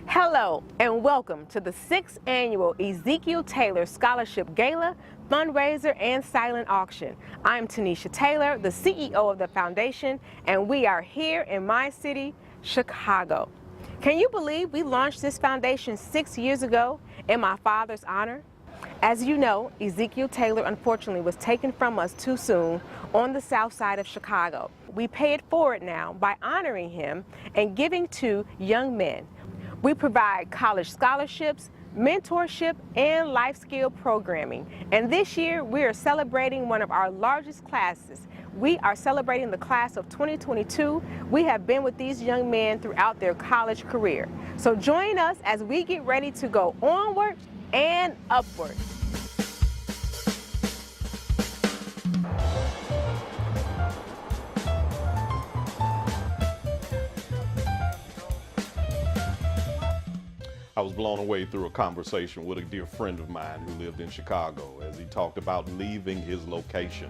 Hello and welcome to the 6th annual Ezekiel Taylor Scholarship Gala, Fundraiser, and Silent Auction. I'm Tanisha Taylor, the CEO of the foundation, and we are here in my city, Chicago. Can you believe we launched this foundation 6 years ago in my father's honor? As you know, Ezekiel Taylor unfortunately was taken from us too soon on the south side of Chicago. We pay it forward now by honoring him and giving to young men. We provide college scholarships, mentorship, and life skill programming. And this year, we are celebrating one of our largest classes. We are celebrating the class of 2022. We have been with these young men throughout their college career. So join us as we get ready to go onward and upward. I was blown away through a conversation with a dear friend of mine who lived in Chicago as he talked about leaving his location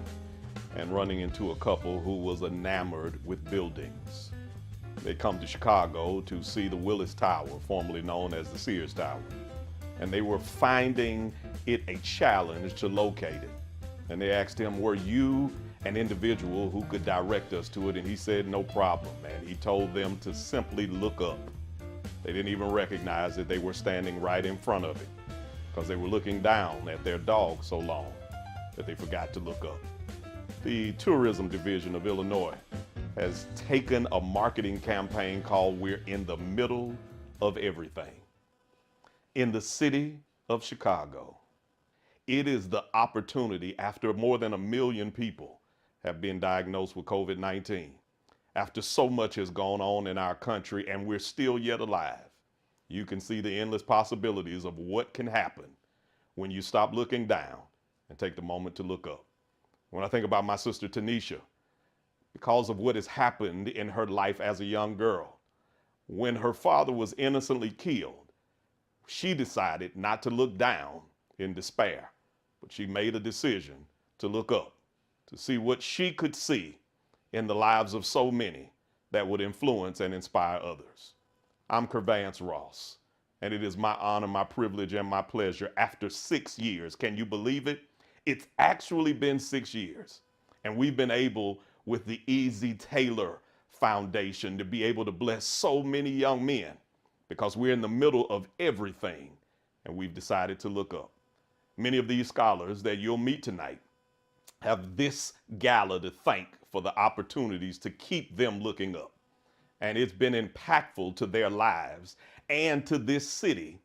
and running into a couple who was enamored with buildings. They come to Chicago to see the Willis Tower, formerly known as the Sears Tower, and they were finding it a challenge to locate it. And they asked him, were you an individual who could direct us to it? And he said, no problem. And he told them to simply look up. They didn't even recognize that they were standing right in front of it because they were looking down at their dog so long that they forgot to look up. The tourism division of Illinois has taken a marketing campaign called We're in the Middle of Everything. In the city of Chicago, it is the opportunity after more than 1 million people have been diagnosed with COVID-19. After so much has gone on in our country and we're still yet alive, you can see the endless possibilities of what can happen when you stop looking down and take the moment to look up. When I think about my sister Tanisha, because of what has happened in her life as a young girl, when her father was innocently killed, she decided not to look down in despair, but she made a decision to look up, to see what she could see in the lives of so many that would influence and inspire others. I'm Kervance Ross, and it is my honor, my privilege, and my pleasure after 6 years. Can you believe it? It's actually been 6 years, and we've been able, with the Easy Taylor Foundation, to be able to bless so many young men because we're in the middle of everything, and we've decided to look up. Many of these scholars that you'll meet tonight have this gala to thank for the opportunities to keep them looking up. And it's been impactful to their lives and to this city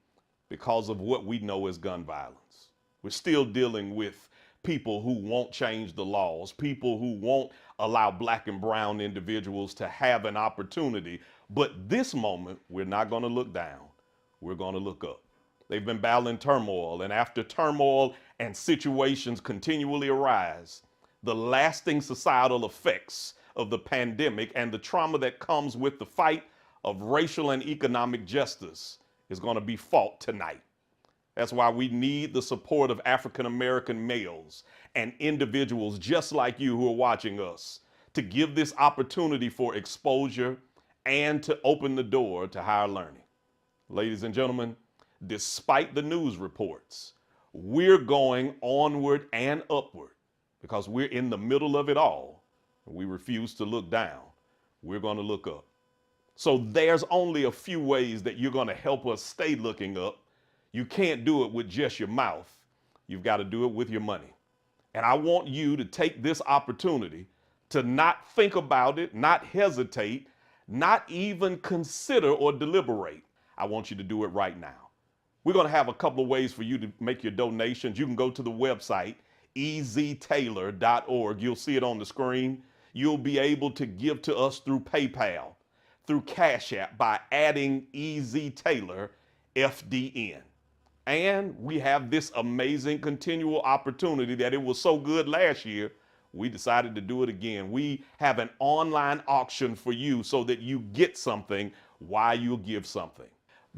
because of what we know as gun violence. We're still dealing with people who won't change the laws, people who won't allow black and brown individuals to have an opportunity. But this moment, we're not going to look down. We're going to look up. They've been battling turmoil, and after turmoil and situations continually arise, the lasting societal effects of the pandemic and the trauma that comes with the fight of racial and economic justice is going to be fought tonight. That's why we need the support of African American males and individuals just like you who are watching us to give this opportunity for exposure and to open the door to higher learning. Ladies and gentlemen, despite the news reports, we're going onward and upward because we're in the middle of it all. And we refuse to look down. We're going to look up. So there's only a few ways that you're going to help us stay looking up. You can't do it with just your mouth. You've got to do it with your money. And I want you to take this opportunity to not think about it, not hesitate, not even consider or deliberate. I want you to do it right now. We're going to have a couple of ways for you to make your donations. You can go to the website, eztaylor.org. You'll see it on the screen. You'll be able to give to us through PayPal, through Cash App by adding Easy Taylor FDN. And we have this amazing continual opportunity that it was so good last year, we decided to do it again. We have an online auction for you so that you get something while you give something.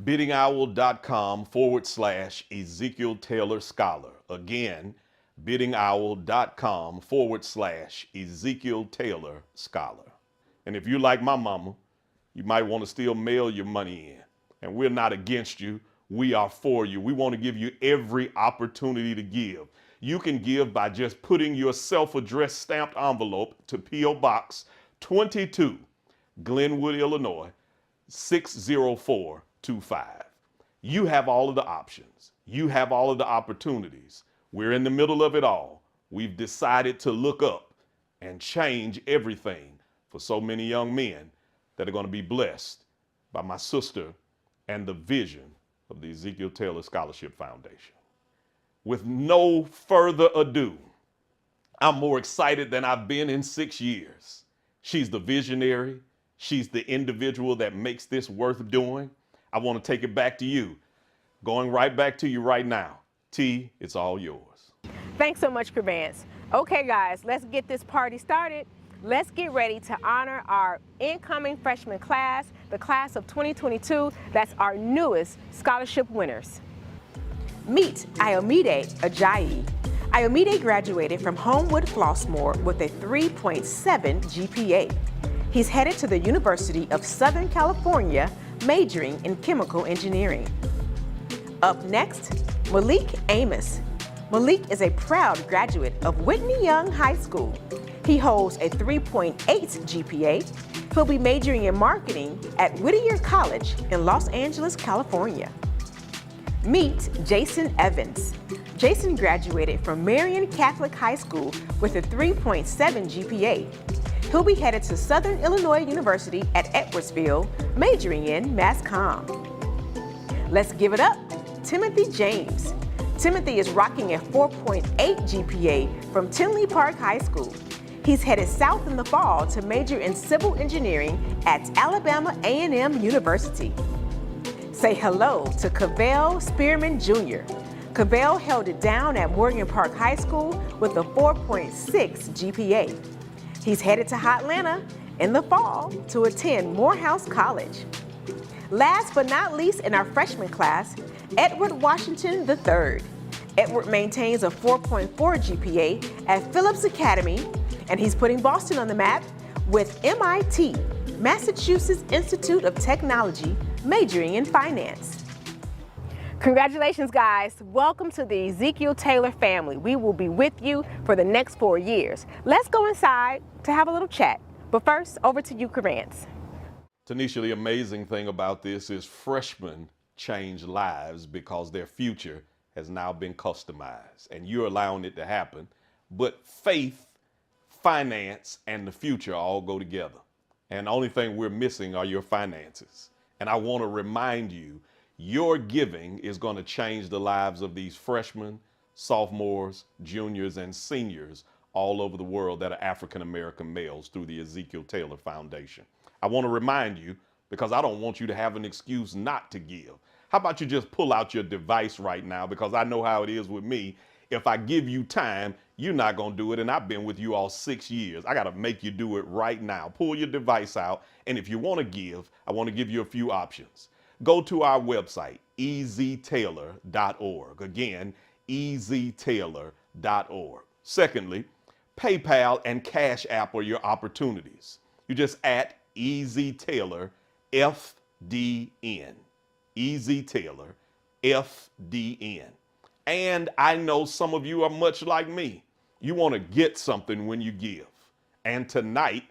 biddingowl.com/Ezekiel Taylor Scholar. Again, biddingowl.com/Ezekiel Taylor Scholar. And if you're like my mama, you might want to still mail your money in. And we're not against you. We are for you. We want to give you every opportunity to give. You can give by just putting your self-addressed stamped envelope to P.O. Box 22, Glenwood, Illinois, 60425. You have all of the options. You have all of the opportunities. We're in the middle of it all. We've decided to look up and change everything for so many young men that are going to be blessed by my sister and the vision of the Ezekiel Taylor Scholarship Foundation. With no further ado, I'm more excited than I've been in 6 years. She's the visionary. She's the individual that makes this worth doing. I want to take it back to you. Going right back to you right now. T, it's all yours. Thanks so much, Vance. Okay, guys, let's get this party started. Let's get ready to honor our incoming freshman class, the class of 2022. That's our newest scholarship winners. Meet Ayomide Ajayi. Ayomide graduated from Homewood Flossmoor with a 3.7 GPA. He's headed to the University of Southern California, majoring in chemical engineering. Up next, Malik Amos. Malik is a proud graduate of Whitney Young High School. He holds a 3.8 GPA. He'll be majoring in marketing at Whittier College in Los Angeles, California. Meet Jason Evans. Jason graduated from Marian Catholic High School with a 3.7 GPA. He'll be headed to Southern Illinois University at Edwardsville, majoring in Mass Comm. Let's give it up, Timothy James. Timothy is rocking a 4.8 GPA from Tinley Park High School. He's headed south in the fall to major in civil engineering at Alabama A&M University. Say hello to Cavell Spearman Jr. Cavell held it down at Morgan Park High School with a 4.6 GPA. He's headed to Hotlanta in the fall to attend Morehouse College. Last but not least in our freshman class, Edward Washington III. Edward maintains a 4.4 GPA at Phillips Academy, and he's putting Boston on the map with MIT, Massachusetts Institute of Technology, majoring in finance. Congratulations, guys. Welcome to the Ezekiel Taylor family. We will be with you for the next 4 years. Let's go inside to have a little chat. But first, over to you, Vance. Tanisha, the amazing thing about this is freshmen change lives because their future has now been customized, and you're allowing it to happen. But faith, finance, and the future all go together. And the only thing we're missing are your finances. And I want to remind you, your giving is going to change the lives of these freshmen, sophomores, juniors, and seniors all over the world that are African-American males through the Ezekiel Taylor Foundation. I want to remind you, because I don't want you to have an excuse not to give. How about you just pull out your device right now, because I know how it is with me. If I give you time, you're not going to do it, and I've been with you all 6 years. I got to make you do it right now. Pull your device out, and if you want to give, I want to give you a few options. Go to our website, eztaylor.org. Again, eztaylor.org. Secondly, PayPal and Cash App are your opportunities. You just at EZTaylor FDN. EZTaylor FDN. And I know some of you are much like me. You want to get something when you give. And tonight,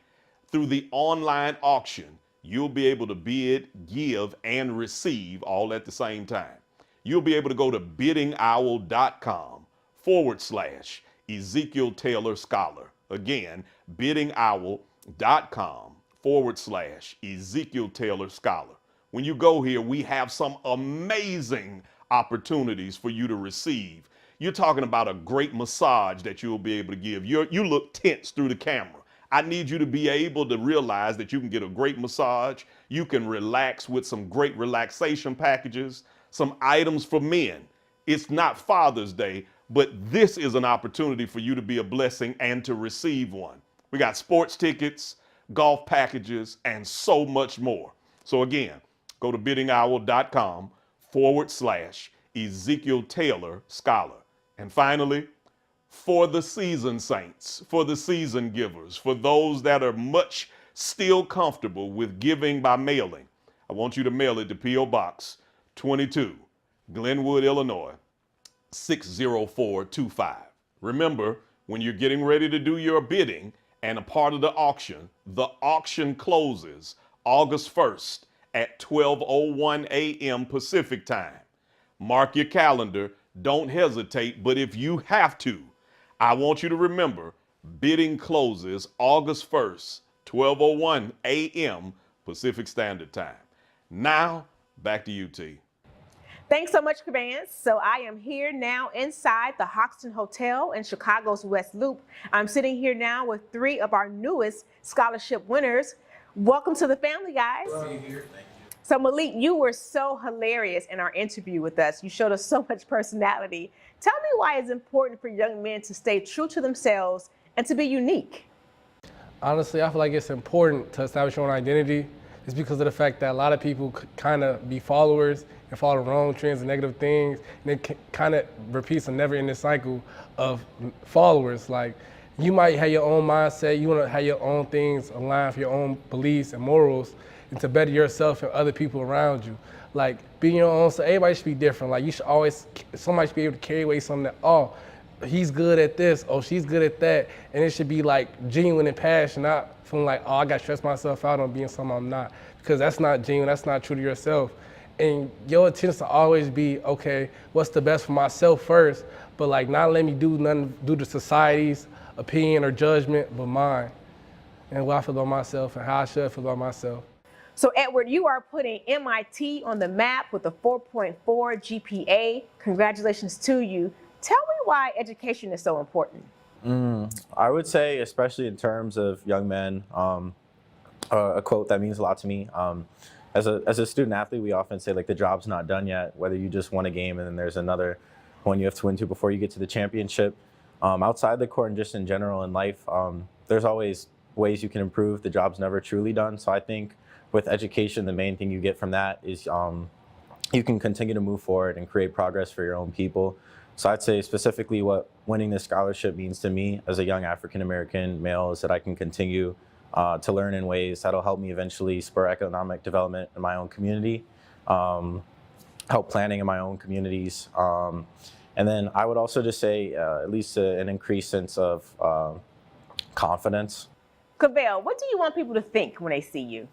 through the online auction, you'll be able to bid, give, and receive all at the same time. You'll be able to go to biddingowl.com/Ezekiel Taylor Scholar. Again, biddingowl.com/Ezekiel Taylor Scholar. When you go here, we have some amazing opportunities for you to receive. You're talking about a great massage that you'll be able to give. You look tense through the camera. I need you to be able to realize that you can get a great massage. You can relax with some great relaxation packages, some items for men. It's not Father's Day, but this is an opportunity for you to be a blessing and to receive one. We got sports tickets, golf packages, and so much more. So again, go to biddingowl.com/Ezekiel Taylor Scholar. And finally, for the seasoned saints, for the seasoned givers, for those that are much still comfortable with giving by mailing, I want you to mail it to P.O. Box 22, Glenwood, Illinois, 60425. Remember, when you're getting ready to do your bidding and a part of the auction closes August 1st at 12:01 a.m. Pacific time. Mark your calendar. Don't hesitate, but if you have to, I want you to remember, bidding closes August 1st, 12:01 a.m. Pacific Standard Time. Now, back to you, T. Thanks so much, Vance. So I am here now inside the Hoxton Hotel in Chicago's West Loop. I'm sitting here now with 3 of our newest scholarship winners. Welcome to the family, guys. Thank you. So Malik, you were so hilarious in our interview with us. You showed us so much personality. Tell me why it's important for young men to stay true to themselves and to be unique. Honestly, I feel like it's important to establish your own identity. It's because of the fact that a lot of people kind of be followers and follow wrong trends and negative things, and it kind of repeats a never-ending cycle of followers. Like, you might have your own mindset, you want to have your own things aligned with your own beliefs and morals, and to better yourself and other people around you. Like, being your own, so everybody should be different. Like, you should always, somebody should be able to carry away something that, oh, he's good at this, oh, she's good at that, and it should be like genuine and passionate, not feeling like, oh, I got to stress myself out on being something I'm not, because that's not genuine, that's not true to yourself. And your attention to always be, okay, what's the best for myself first, but like not let me do nothing due to society's opinion or judgment, but mine, and what I feel about myself and how I should feel about myself. So Edward, you are putting MIT on the map with a 4.4 GPA. Congratulations to you. Tell me why education is so important. I would say, especially in terms of young men, a quote that means a lot to me. As a student athlete, we often say, like, the job's not done yet, whether you just won a game and then there's another one you have to win to before you get to the championship. Outside the court and just in general in life, there's always ways you can improve. The job's never truly done. So I think with education, the main thing you get from that is you can continue to move forward and create progress for your own people. So I'd say specifically what winning this scholarship means to me as a young African-American male is that I can continue to learn in ways that'll help me eventually spur economic development in my own community, help planning in my own communities. And then I would also just say at least an increased sense of confidence. Cavell, what do you want people to think when they see you?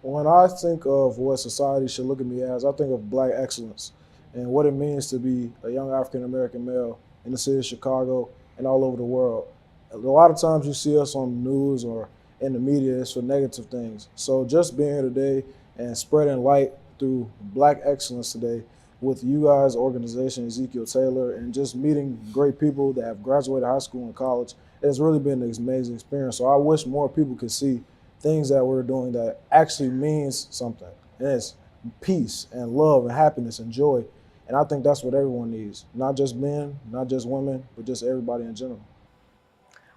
When I think of what society should look at me as, I think of Black excellence and what it means to be a young African-American male in the city of Chicago and all over the world. A lot of times you see us on the news or in the media, it's for negative things. So just being here today and spreading light through Black excellence today with you guys' organization, Ezekiel Taylor, and just meeting great people that have graduated high school and college, it has really been an amazing experience. So I wish more people could see things that we're doing that actually means something. And it's peace and love and happiness and joy. And I think that's what everyone needs. Not just men, not just women, but just everybody in general.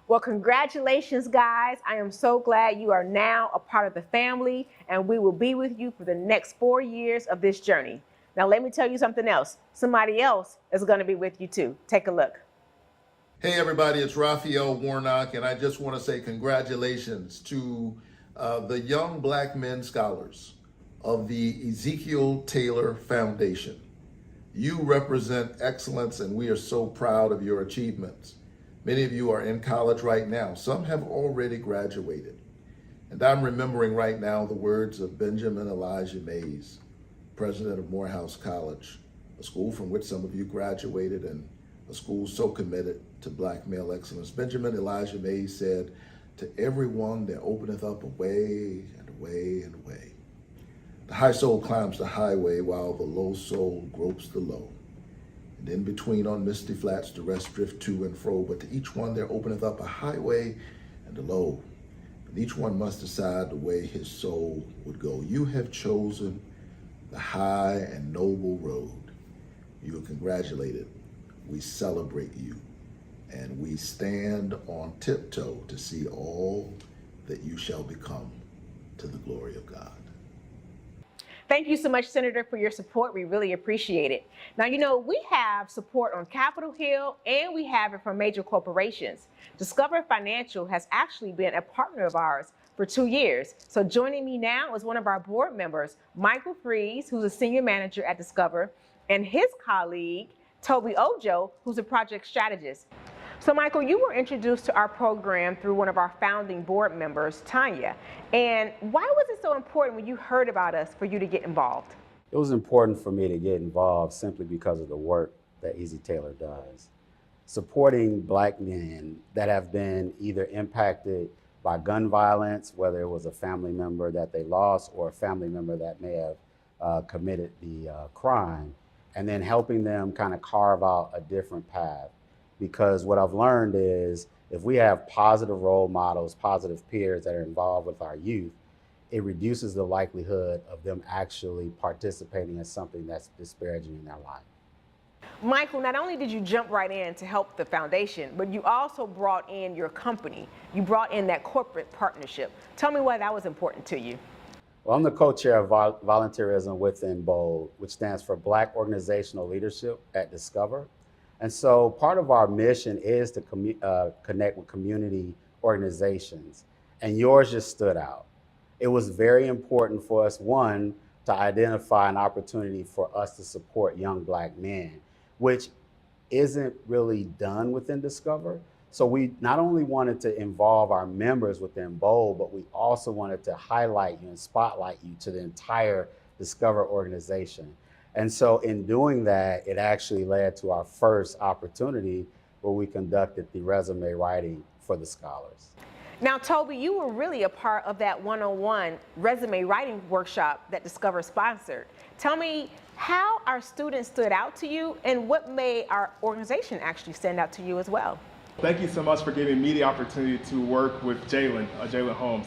Well, congratulations, guys. I am so glad you are now a part of the family, and we will be with you for the next 4 years of this journey. Now, let me tell you something else. Somebody else is going to be with you, too. Take a look. Hey, everybody, it's Raphael Warnock, and I just want to say congratulations to the young Black men scholars of the Ezekiel Taylor Foundation. You represent excellence, and we are so proud of your achievements. Many of you are in college right now. Some have already graduated. And I'm remembering right now the words of Benjamin Elijah Mays, president of Morehouse College, a school from which some of you graduated and a school so committed to Black male excellence. Benjamin Elijah Mays said, "To everyone there openeth up a way and a way and a way. The high soul climbs the highway while the low soul gropes the low. And in between on misty flats the rest drift to and fro, but to each one there openeth up a highway and a low. And each one must decide the way his soul would go. You have chosen the high and noble road. You are congratulated. We celebrate you. And we stand on tiptoe to see all that you shall become to the glory of God." Thank you so much, Senator, for your support. We really appreciate it. Now, you know, we have support on Capitol Hill and we have it from major corporations. Discover Financial has actually been a partner of ours for 2 years. So joining me now is one of our board members, Michael Freeze, who's a senior manager at Discover, and his colleague, Toby Ojo, who's a project strategist. So Michael, you were introduced to our program through one of our founding board members, Tanya. And why was it so important when you heard about us for you to get involved? It was important for me to get involved simply because of the work that Easy Taylor does. Supporting Black men that have been either impacted by gun violence, whether it was a family member that they lost or a family member that may have committed the crime, and then helping them kind of carve out a different path. Because what I've learned is if we have positive role models, positive peers that are involved with our youth, it reduces the likelihood of them actually participating in something that's disparaging in their life. Michael, not only did you jump right in to help the foundation, but you also brought in your company. You brought in that corporate partnership. Tell me why that was important to you. Well, I'm the co-chair of Volunteerism Within BOLD, which stands for Black Organizational Leadership at Discover. And so part of our mission is to connect with community organizations, and yours just stood out. It was very important for us, one, to identify an opportunity for us to support young Black men, which isn't really done within Discover. So we not only wanted to involve our members within BOLD, but we also wanted to highlight you and spotlight you to the entire Discover organization. And so in doing that, it actually led to our first opportunity where we conducted the resume writing for the scholars. Now, Toby, you were really a part of that one-on-one resume writing workshop that Discover sponsored. Tell me how our students stood out to you and what made our organization actually stand out to you as well. Thank you so much for giving me the opportunity to work with Jalen Holmes.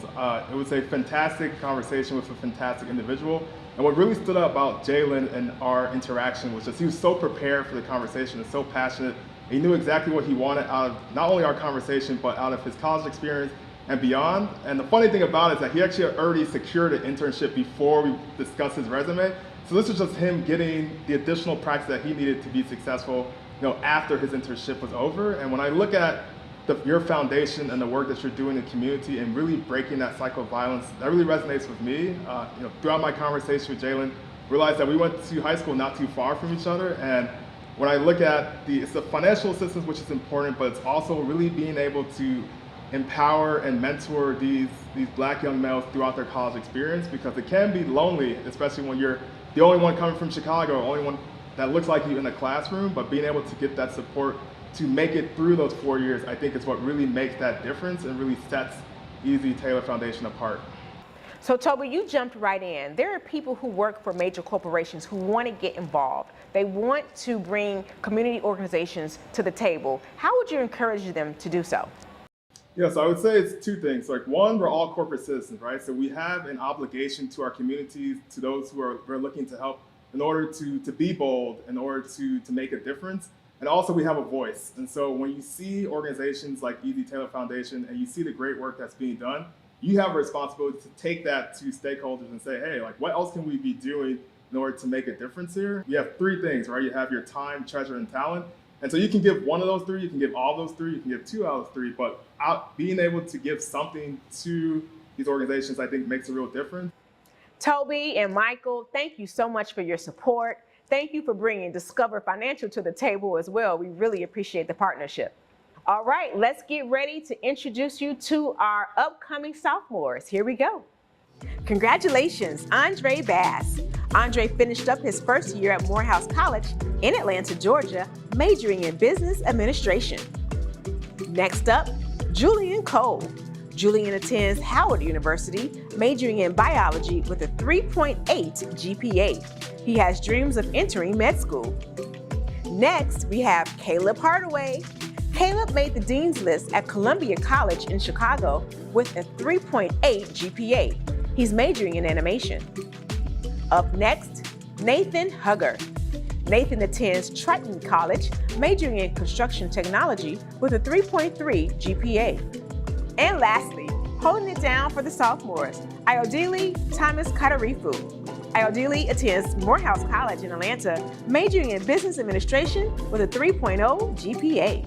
It was a fantastic conversation with a fantastic individual. And what really stood out about Jalen and our interaction was just he was so prepared for the conversation and so passionate. He knew exactly what he wanted out of not only our conversation, but out of his college experience and beyond. And the funny thing about it is that he actually had already secured an internship before we discussed his resume. So this was just him getting the additional practice that he needed to be successful, after his internship was over. And when I look at your foundation and the work that you're doing in the community and really breaking that cycle of violence, that really resonates with me. Throughout my conversation with Jalen, realized that we went to high school not too far from each other. And when I look at it's the financial assistance, which is important, but it's also really being able to empower and mentor these Black young males throughout their college experience, because it can be lonely, especially when you're the only one coming from Chicago, only one that looks like you in the classroom, but being able to get that support to make it through those 4 years, I think is what really makes that difference and really sets Easy Taylor Foundation apart. So Toby, you jumped right in. There are people who work for major corporations who want to get involved. They want to bring community organizations to the table. How would you encourage them to do so? Yeah, so I would say it's two things. Like one, we're all corporate citizens, right? So we have an obligation to our communities, to those who are looking to help, in order to be bold, in order to make a difference. And also we have a voice. And so when you see organizations like Easy Taylor Foundation and you see the great work that's being done, you have a responsibility to take that to stakeholders and say, hey, like what else can we be doing in order to make a difference here? You have three things, right? You have your time, treasure, and talent. And so you can give one of those three, you can give all those three, you can give 2 out of 3, but being able to give something to these organizations, I think makes a real difference. Toby and Michael, thank you so much for your support. Thank you for bringing Discover Financial to the table as well. We really appreciate the partnership. All right, let's get ready to introduce you to our upcoming sophomores. Here we go. Congratulations, Andre Bass. Andre finished up his first year at Morehouse College in Atlanta, Georgia, majoring in business administration. Next up, Julian Cole. Julian attends Howard University, majoring in biology with a 3.8 GPA. He has dreams of entering med school. Next, we have Caleb Hardaway. Caleb made the Dean's List at Columbia College in Chicago with a 3.8 GPA. He's majoring in animation. Up next, Nathan Hugger. Nathan attends Triton College, majoring in construction technology with a 3.3 GPA. And lastly, holding it down for the sophomores, Ayodele Thomas Katarifu. Ayodele attends Morehouse College in Atlanta, majoring in business administration with a 3.0 GPA.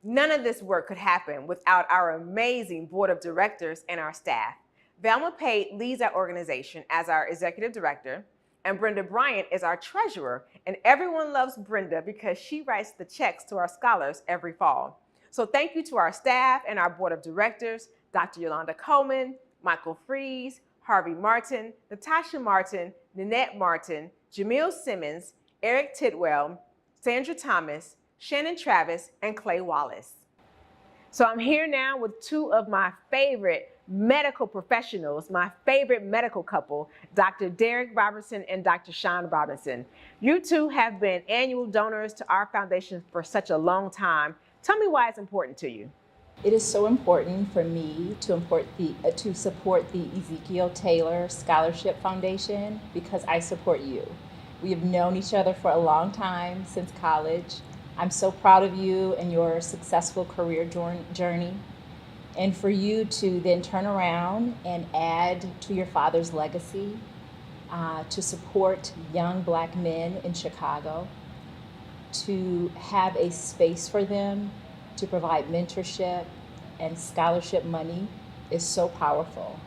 None of this work could happen without our amazing board of directors and our staff. Velma Pate leads our organization as our executive director, and Brenda Bryant is our treasurer, and everyone loves Brenda because she writes the checks to our scholars every fall. So thank you to our staff and our board of directors, Dr. Yolanda Coleman, Michael Fries, Harvey Martin, Natasha Martin, Nanette Martin, Jamil Simmons, Eric Tidwell, Sandra Thomas, Shannon Travis, and Clay Wallace. So I'm here now with two of my favorite medical professionals, my favorite medical couple, Dr. Derek Robertson and Dr. Sean Robinson. You two have been annual donors to our foundation for such a long time. Tell me why it's important to you. It is so important for me to support the Ezekiel Taylor Scholarship Foundation because I support you. We have known each other for a long time, since college. I'm so proud of you and your successful career journey. And for you to then turn around and add to your father's legacy, to support young Black men in Chicago, to have a space for them, to provide mentorship and scholarship money is so powerful.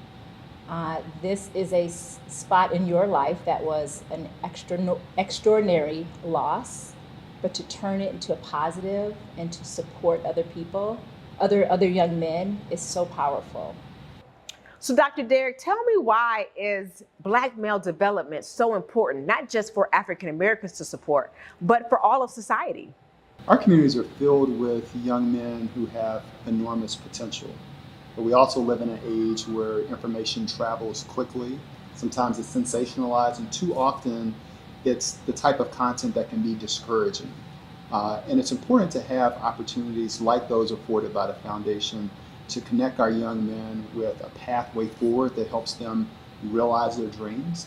This is a spot in your life that was an extraordinary loss, but to turn it into a positive and to support other people, other young men is so powerful. So Dr. Derek, tell me, why is Black male development so important, not just for African Americans to support, but for all of society? Our communities are filled with young men who have enormous potential. But we also live in an age where information travels quickly. Sometimes it's sensationalized, and too often it's the type of content that can be discouraging. And it's important to have opportunities like those afforded by the foundation to connect our young men with a pathway forward that helps them realize their dreams,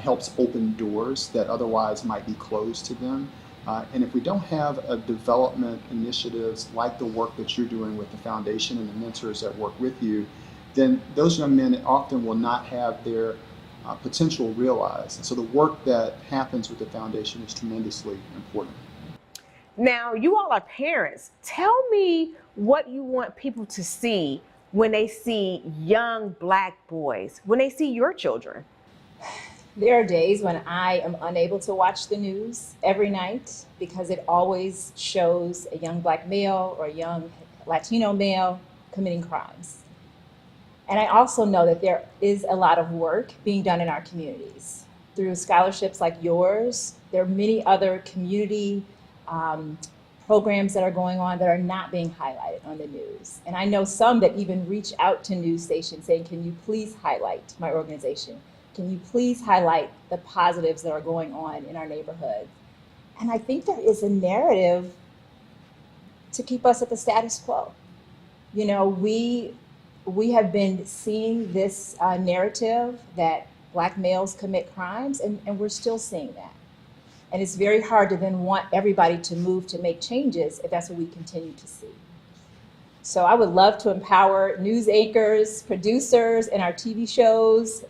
helps open doors that otherwise might be closed to them. And if we don't have a development initiatives like the work that you're doing with the foundation and the mentors that work with you, then those young men often will not have their potential realized. And so the work that happens with the foundation is tremendously important. Now, you all are parents. Tell me what you want people to see when they see young Black boys, when they see your children. There are days when I am unable to watch the news every night because it always shows a young Black male or a young Latino male committing crimes. And I also know that there is a lot of work being done in our communities. Through scholarships like yours, there are many other community programs that are going on that are not being highlighted on the news. And I know some that even reach out to news stations saying, can you please highlight my organization? Can you please highlight the positives that are going on in our neighborhood? And I think there is a narrative to keep us at the status quo. You know, we have been seeing this narrative that Black males commit crimes, and we're still seeing that. And it's very hard to then want everybody to move to make changes if that's what we continue to see. So I would love to empower news anchors, producers, and our TV shows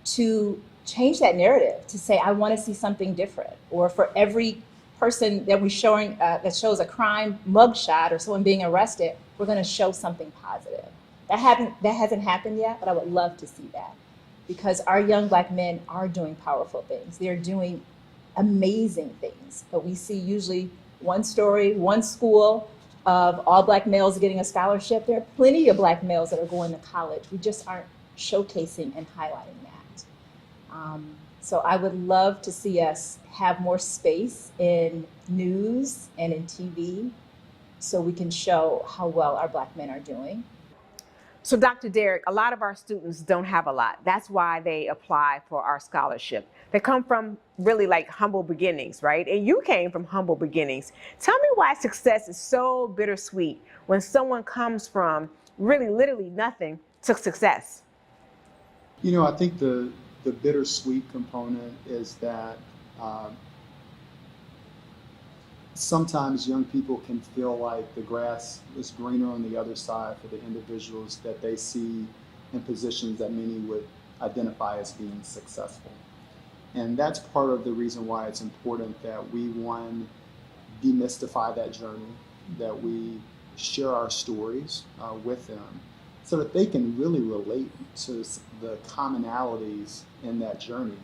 to change that narrative, to say, I want to see something different. Or for every person that we're showing that shows a crime mugshot or someone being arrested, we're going to show something positive. That hasn't happened yet, but I would love to see that, because our young Black men are doing powerful things. They're doing amazing things, but we see usually one story, one school of all Black males getting a scholarship. There are plenty of Black males that are going to college. We just aren't showcasing and highlighting that. So I would love to see us have more space in news and in TV so we can show how well our Black men are doing. So Dr. Derek, a lot of our students don't have a lot. That's why they apply for our scholarship. They come from really like humble beginnings, right? And you came from humble beginnings. Tell me why success is so bittersweet when someone comes from really literally nothing to success. You know, I think the bittersweet component is that sometimes young people can feel like the grass is greener on the other side for the individuals that they see in positions that many would identify as being successful. And that's part of the reason why it's important that we, one, demystify that journey, that we share our stories with them so that they can really relate to the commonalities in that journey.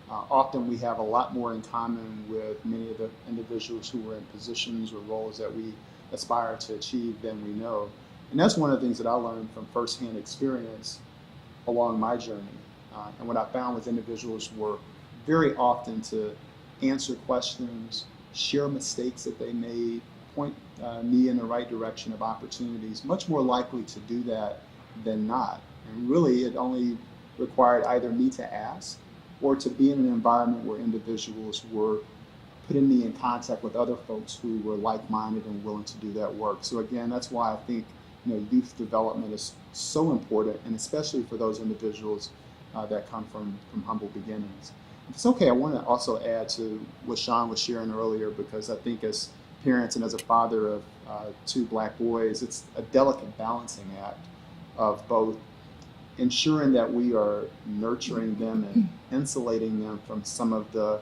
Often we have a lot more in common with many of the individuals who are in positions or roles that we aspire to achieve than we know. And that's one of the things that I learned from firsthand experience along my journey. And what I found was individuals were very often to answer questions, share mistakes that they made, point me in the right direction of opportunities, much more likely to do that than not. And really, it only required either me to ask or to be in an environment where individuals were putting me in contact with other folks who were like-minded and willing to do that work. So again, that's why I think youth development is so important, and especially for those individuals that come from humble beginnings. If it's okay, I want to also add to what Sean was sharing earlier, because I think as parents and as a father of two black boys, it's a delicate balancing act of both ensuring that we are nurturing them and insulating them from some of the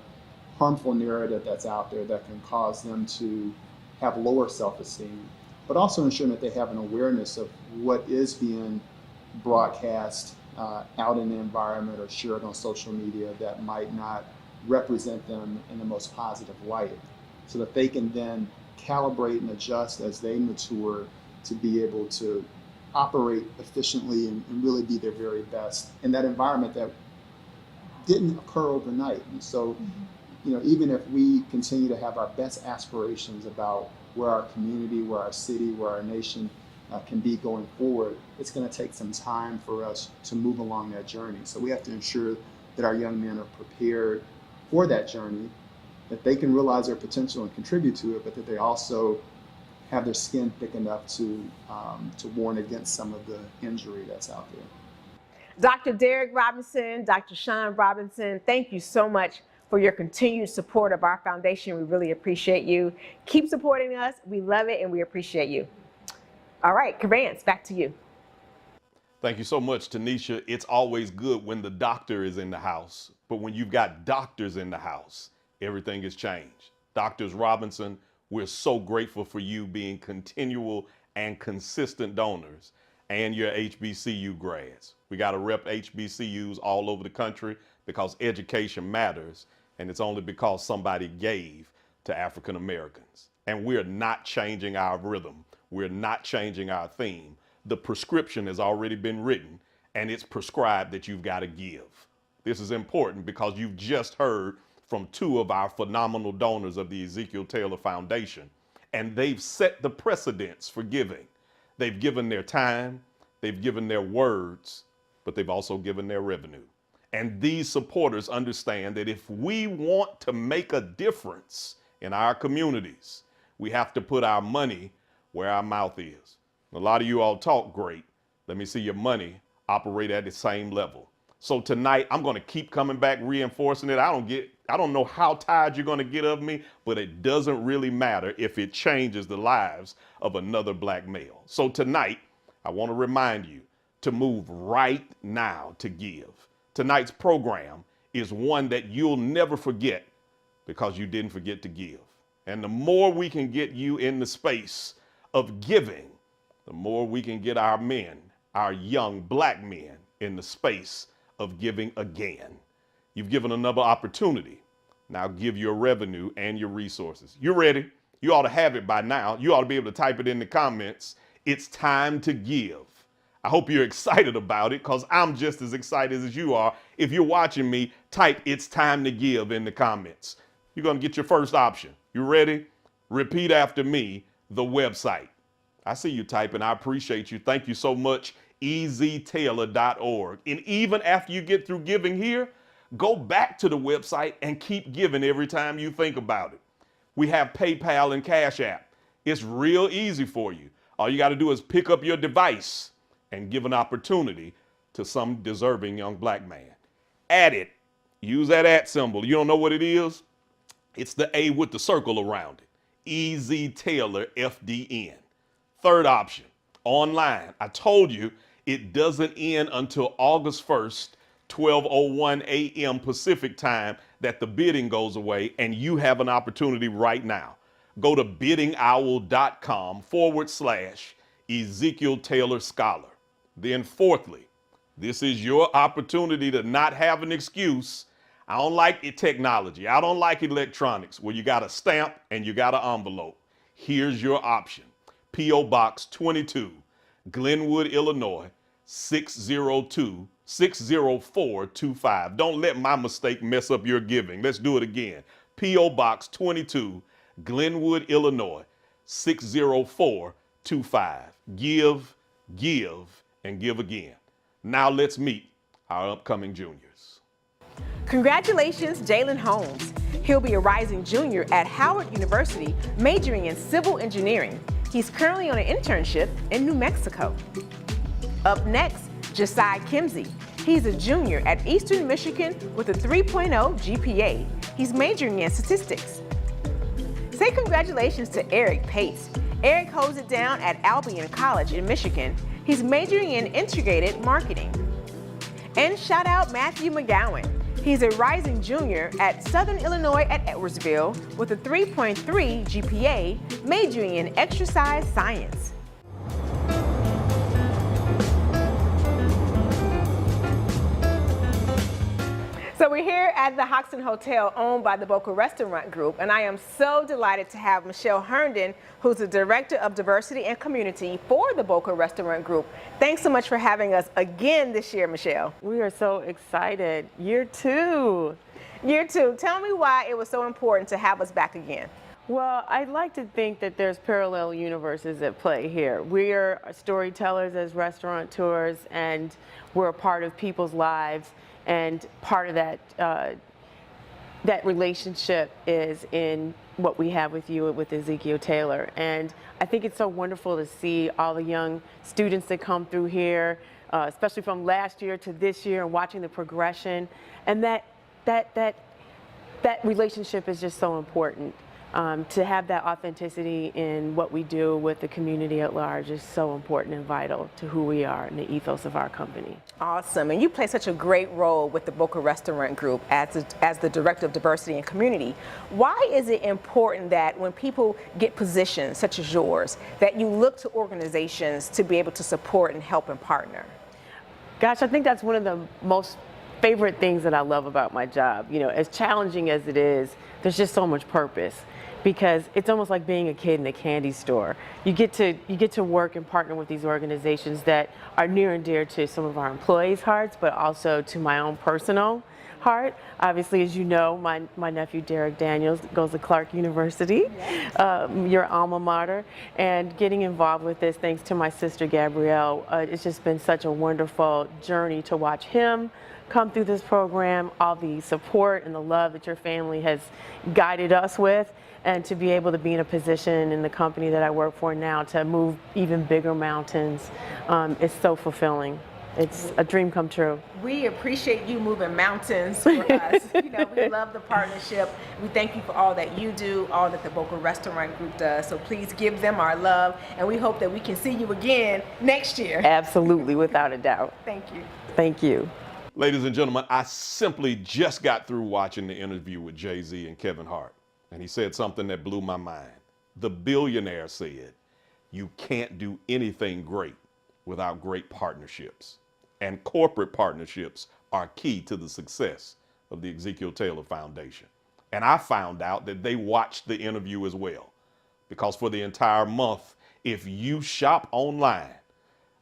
harmful narrative that's out there that can cause them to have lower self-esteem, but also ensuring that they have an awareness of what is being broadcast out in the environment or shared on social media that might not represent them in the most positive light, so that they can then calibrate and adjust as they mature to be able to operate efficiently and really be their very best in that environment that didn't occur overnight. And so, even if we continue to have our best aspirations about where our community, where our city, where our nation can be going forward, it's going to take some time for us to move along that journey. So we have to ensure that our young men are prepared for that journey, that they can realize their potential and contribute to it, but that they also have their skin thick enough to warn against some of the injury that's out there. Dr. Derek Robinson, Dr. Sean Robinson, thank you so much for your continued support of our foundation. We really appreciate you. Keep supporting us. We love it and we appreciate you. All right, Vance, back to you. Thank you so much, Tanisha. It's always good when the doctor is in the house, but when you've got doctors in the house, everything has changed. Doctors Robinson, we're so grateful for you being continual and consistent donors and your HBCU grads. We got to rep HBCUs all over the country because education matters, and it's only because somebody gave to African Americans. And we're not changing our rhythm. We're not changing our theme. The prescription has already been written, and it's prescribed that you've got to give. This is important because you've just heard from two of our phenomenal donors of the Ezekiel Taylor Foundation, and they've set the precedence for giving. They've given their time, they've given their words, but they've also given their revenue. And these supporters understand that if we want to make a difference in our communities, we have to put our money where our mouth is. A lot of you all talk great. Let me see your money operate at the same level. So tonight, I'm going to keep coming back, reinforcing it. I don't know how tired you're going to get of me, but it doesn't really matter if it changes the lives of another black male. So tonight, I want to remind you to move right now to give. Tonight's program is one that you'll never forget because you didn't forget to give. And the more we can get you in the space of giving, the more we can get our men, our young black men, in the space of giving again. You've given another opportunity. Now give your revenue and your resources. You ready? You ought to have it by now. You ought to be able to type it in the comments. It's time to give. I hope you're excited about it because I'm just as excited as you are. If you're watching me, type "it's time to give" in the comments. You're going to get your first option. You ready? Repeat after me, the website. I see you typing. I appreciate you. Thank you so much. eztaylor.org. And even after you get through giving here, go back to the website and keep giving every time you think about it. We have PayPal and Cash App. It's real easy for you. All you got to do is pick up your device and give an opportunity to some deserving young black man. Add it. Use that @ symbol. You don't know what it is? It's the A with the circle around it. EZTaylor FDN. Third option, online. I told you it doesn't end until August 1st, 12:01 a.m. Pacific time that the bidding goes away, and you have an opportunity right now. go to biddingowl.com/Ezekiel Taylor Scholar. Then fourthly, this is your opportunity to not have an excuse. I don't like technology. I don't like electronics where you got a stamp and you got an envelope. Here's your option. P.O. Box 22, Glenwood, Illinois, 60425. Don't let my mistake mess up your giving. Let's do it again. P.O. Box 22, Glenwood, Illinois, 60425. Give, and give again. Now let's meet our upcoming juniors. Congratulations, Jalen Holmes. He'll be a rising junior at Howard University, majoring in civil engineering. He's currently on an internship in New Mexico. Up next, Josiah Kimsey. He's a junior at Eastern Michigan with a 3.0 GPA. He's majoring in statistics. Say congratulations to Eric Pace. Eric holds it down at Albion College in Michigan. He's majoring in integrated marketing. And shout out Matthew McGowan. He's a rising junior at Southern Illinois at Edwardsville with a 3.3 GPA, majoring in exercise science. So we're here at the Hoxton Hotel owned by the Boca Restaurant Group, and I am so delighted to have Michelle Herndon, who's the Director of Diversity and Community for the Boca Restaurant Group. Thanks so much for having us again this year, Michelle. We are so excited. Year two. Year two. Tell me why it was so important to have us back again. Well, I'd like to think that there's parallel universes at play here. We are storytellers as restaurateurs, and we're a part of people's lives. And part of that that relationship is in what we have with you, with Ezekiel Taylor. And I think it's so wonderful to see all the young students that come through here, especially from last year to this year, and watching the progression. And that relationship is just so important. To have that authenticity in what we do with the community at large is so important and vital to who we are and the ethos of our company. Awesome, and you play such a great role with the Boca Restaurant Group as the Director of Diversity and Community. Why is it important that when people get positions such as yours, that you look to organizations to be able to support and help and partner? Gosh, I think that's one of the most favorite things that I love about my job. You know, as challenging as it is, there's just so much purpose. Because it's almost like being a kid in a candy store. You get to work and partner with these organizations that are near and dear to some of our employees' hearts, but also to my own personal heart. Obviously, as you know, my nephew Derek Daniels goes to Clark University, your alma mater, and getting involved with this thanks to my sister Gabrielle. It's just been such a wonderful journey to watch him come through this program, all the support and the love that your family has guided us with, and to be able to be in a position in the company that I work for now to move even bigger mountains is so fulfilling. It's a dream come true. We appreciate you moving mountains for us. You know, we love the partnership. We thank you for all that you do, all that the Boca Restaurant Group does. So please give them our love, and we hope that we can see you again next year. Absolutely, without a doubt. Thank you. Thank you. Ladies and gentlemen, I simply just got through watching the interview with Jay-Z and Kevin Hart, and he said something that blew my mind. The billionaire said, you can't do anything great without great partnerships. And corporate partnerships are key to the success of the Ezekiel Taylor Foundation. And I found out that they watched the interview as well, because for the entire month, if you shop online,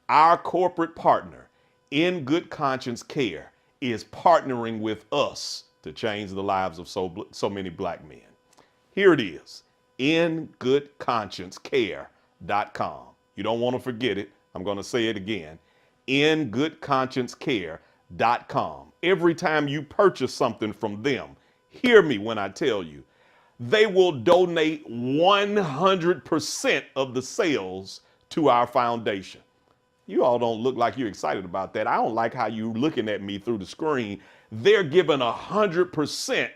our corporate partner, In Good Conscience Care, is partnering with us to change the lives of so many black men. Here it is, ingoodconsciencecare.com. You don't want to forget it. I'm going to say it again, ingoodconsciencecare.com. Every time you purchase something from them, hear me when I tell you, they will donate 100% of the sales to our foundation. You all don't look like you're excited about that. I don't like how you're looking at me through the screen. They're giving 100%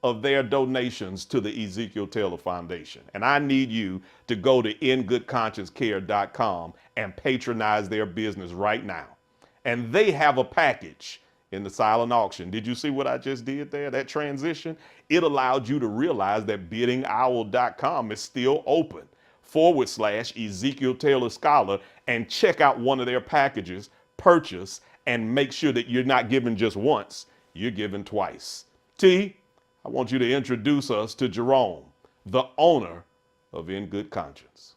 of their donations to the Ezekiel Taylor Foundation. And I need you to go to ingoodconsciencecare.com and patronize their business right now. And they have a package. in the silent auction. Did you see what I just did there, that transition? It allowed you to realize that biddingowl.com is still open /Ezekiel Taylor Scholar, and check out one of their packages, purchase, and make sure that you're not giving just once, you're giving twice. T, I want you to introduce us to Jerome, the owner of In Good Conscience.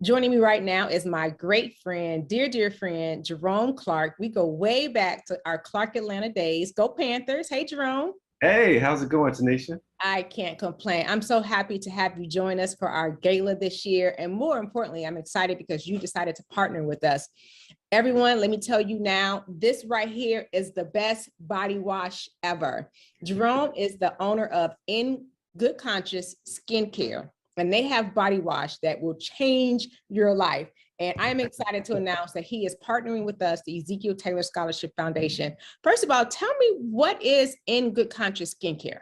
Joining me right now is my great friend, dear friend, Jerome Clark. We go way back to our Clark Atlanta days. Go Panthers. Hey, Jerome. Hey, how's it going, Tanisha? I can't complain. I'm so happy to have you join us for our gala this year. And more importantly, I'm excited because you decided to partner with us. Everyone, let me tell you now, this right here is the best body wash ever. Jerome is the owner of In Good Conscience Skincare, and they have body wash that will change your life. And I'm excited to announce that he is partnering with us, the Ezekiel Taylor Scholarship Foundation. First of all, tell me, what is In Good Conscience Skincare?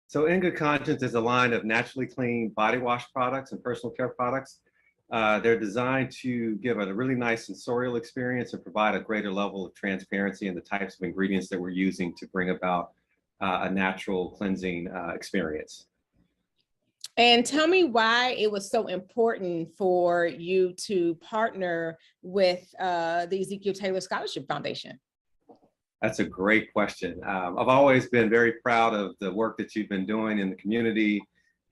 So In Good Conscience is a line of naturally clean body wash products and personal care products. They're designed to give a really nice sensorial experience and provide a greater level of transparency in the types of ingredients that we're using to bring about a natural cleansing experience. And tell me why it was so important for you to partner with the Ezekiel Taylor Scholarship Foundation. That's a great question. I've always been very proud of the work that you've been doing in the community